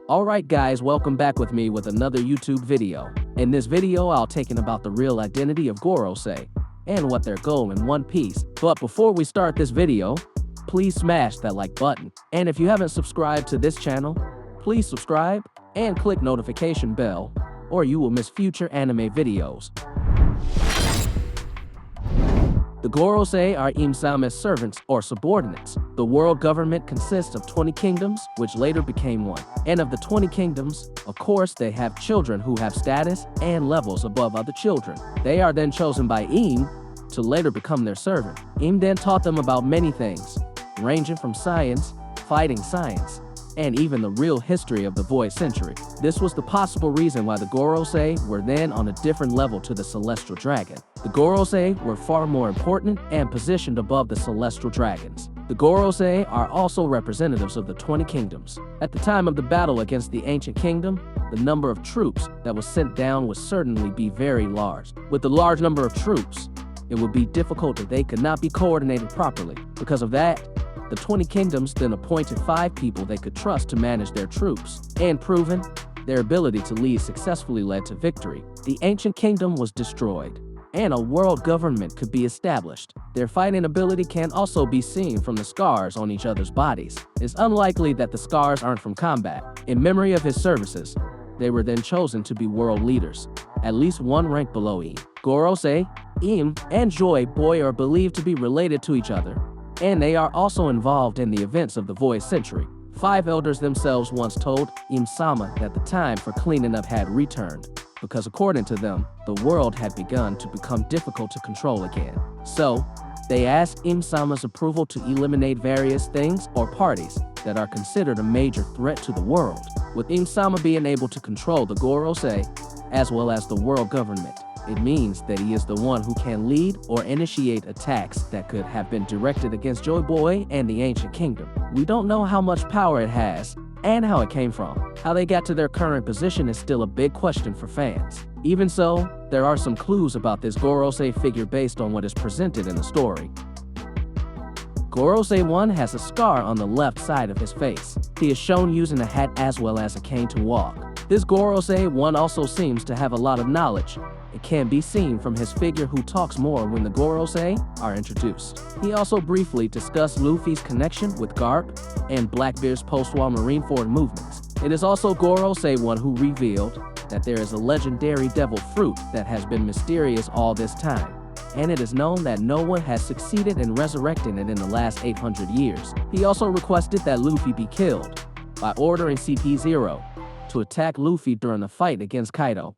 Alright guys, welcome back with me with another YouTube video. In this video, I'll taking about the real identity of Gorosei and what their goal in One Piece. But before we start this video, please smash that like button. And if you haven't subscribed to this channel, please subscribe and click notification bell, or you will miss future anime videos. The Gorosei are Im-sama's servants or subordinates. The world government consists of 20 kingdoms, which later became one. And of the 20 kingdoms, of course, they have children who have status and levels above other children. They are then chosen by Im to later become their servant. Im then taught them about many things, ranging from science, fighting science, and even the real history of the Void Century. This was the possible reason why the Gorosei were then on a different level to the Celestial Dragon. The Gorosei were far more important and positioned above the Celestial Dragons. The Gorosei are also representatives of the 20 kingdoms. At the time of the battle against the Ancient Kingdom, the number of troops that was sent down would certainly be very large. With the large number of troops, it would be difficult if they could not be coordinated properly. Because of that, the 20 kingdoms then appointed 5 people they could trust to manage their troops, and proven their ability to lead successfully led to victory. The Ancient Kingdom was destroyed, and a world government could be established. Their fighting ability can also be seen from the scars on each other's bodies. It's unlikely that the scars aren't from combat. In memory of his services, they were then chosen to be world leaders, at least one rank below Im. Gorosei, Im, and Joy Boy are believed to be related to each other, and they are also involved in the events of the Void Century. 5 elders themselves once told Im-sama that the time for cleaning up had returned, because according to them, the world had begun to become difficult to control again. So, they asked Im-sama's approval to eliminate various things or parties that are considered a major threat to the world. With Im-sama being able to control the Gorosei, as well as the world government, it means that he is the one who can lead or initiate attacks that could have been directed against Joy Boy and the Ancient Kingdom. We don't know how much power it has and how it came from. How they got to their current position is still a big question for fans. Even so, there are some clues about this Gorosei figure based on what is presented in the story. Gorosei 1 has a scar on the left side of his face. He is shown using a hat as well as a cane to walk. This Gorosei 1 also seems to have a lot of knowledge. It can be seen from his figure, who talks more when the Gorosei are introduced. He also briefly discussed Luffy's connection with Garp and Blackbeard's post-war Marineford movements. It is also Gorosei 1 who revealed that there is a legendary devil fruit that has been mysterious all this time, and it is known that no one has succeeded in resurrecting it in the last 800 years. He also requested that Luffy be killed by ordering CP0 to attack Luffy during the fight against Kaido.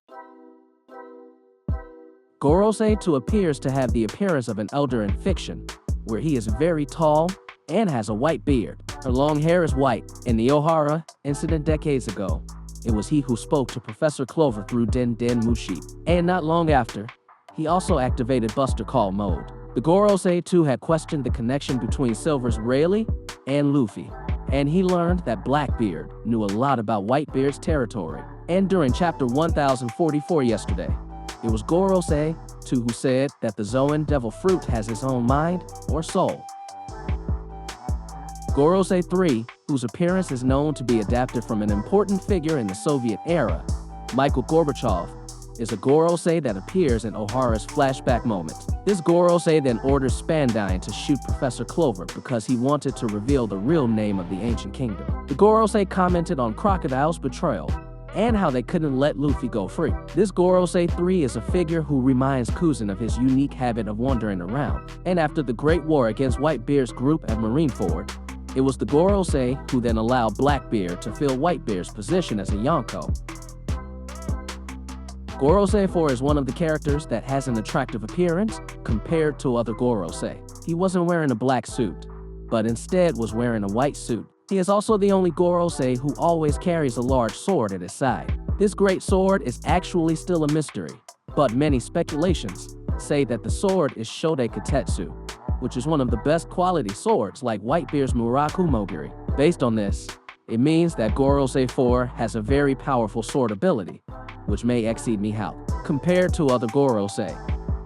Gorosei 2 appears to have the appearance of an elder in fiction, where he is very tall and has a white beard. Her long hair is white. In the Ohara incident decades ago, it was he who spoke to Professor Clover through Den Den Mushi, and not long after, he also activated Buster Call mode. The Gorosei 2 had questioned the connection between Silver's Rayleigh and Luffy, and he learned that Blackbeard knew a lot about Whitebeard's territory. And during chapter 1044 yesterday, it was Gorosei 2 who said that the Zoan devil fruit has its own mind or soul. Gorosei 3, whose appearance is known to be adapted from an important figure in the Soviet era, Michael Gorbachev, is a Gorosei that appears in O'Hara's flashback moment. This Gorosei then orders Spandine to shoot Professor Clover because he wanted to reveal the real name of the Ancient Kingdom. The Gorosei commented on Crocodile's betrayal and how they couldn't let Luffy go free. This Gorosei 3 is a figure who reminds Kuzan of his unique habit of wandering around. And after the Great War against Whitebeard's group at Marineford, it was the Gorosei who then allowed Blackbeard to fill Whitebeard's position as a Yonko. Gorosei 4 is one of the characters that has an attractive appearance compared to other Gorosei. He wasn't wearing a black suit, but instead was wearing a white suit. He is also the only Gorosei who always carries a large sword at his side. This great sword is actually still a mystery, but many speculations say that the sword is Shode Katetsu, which is one of the best quality swords like Whitebeard's Muraku Mogiri. Based on this, It means that Gorosei 4 has a very powerful sword ability, which may exceed Mihao. Compared to other Gorosei,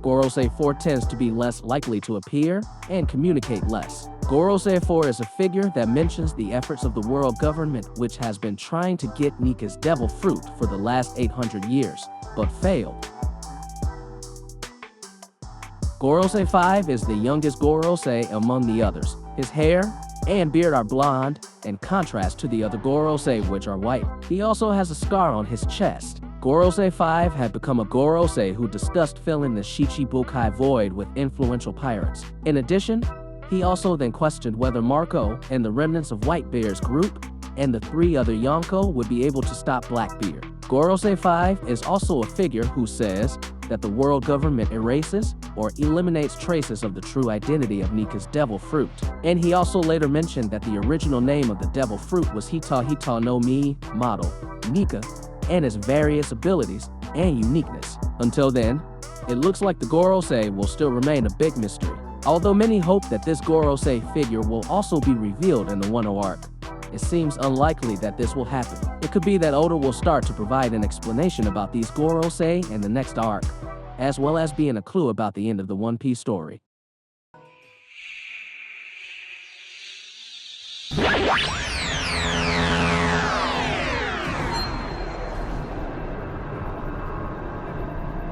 Gorosei 4 tends to be less likely to appear and communicate less. Gorosei 4 is a figure that mentions the efforts of the world government, which has been trying to get Nika's devil fruit for the last 800 years, but failed. Gorosei 5 is the youngest Gorosei among the others. His hair and beard are blonde, in contrast to the other Gorosei, which are white. He also has a scar on his chest. Gorosei 5 had become a Gorosei who discussed filling the Shichibukai void with influential pirates. In addition, he also then questioned whether Marco and the remnants of Whitebeard's group and the 3 other Yonko would be able to stop Blackbeard. Gorosei 5 is also a figure who says that the world government erases or eliminates traces of the true identity of Nika's devil fruit. And he also later mentioned that the original name of the devil fruit was Hita no Mi model, Nika, and his various abilities and uniqueness. Until then, it looks like the Gorosei will still remain a big mystery. Although many hope that this Gorosei figure will also be revealed in the Wano arc, it seems unlikely that this will happen. It could be that Oda will start to provide an explanation about these Gorosei in the next arc, as well as being a clue about the end of the One Piece story.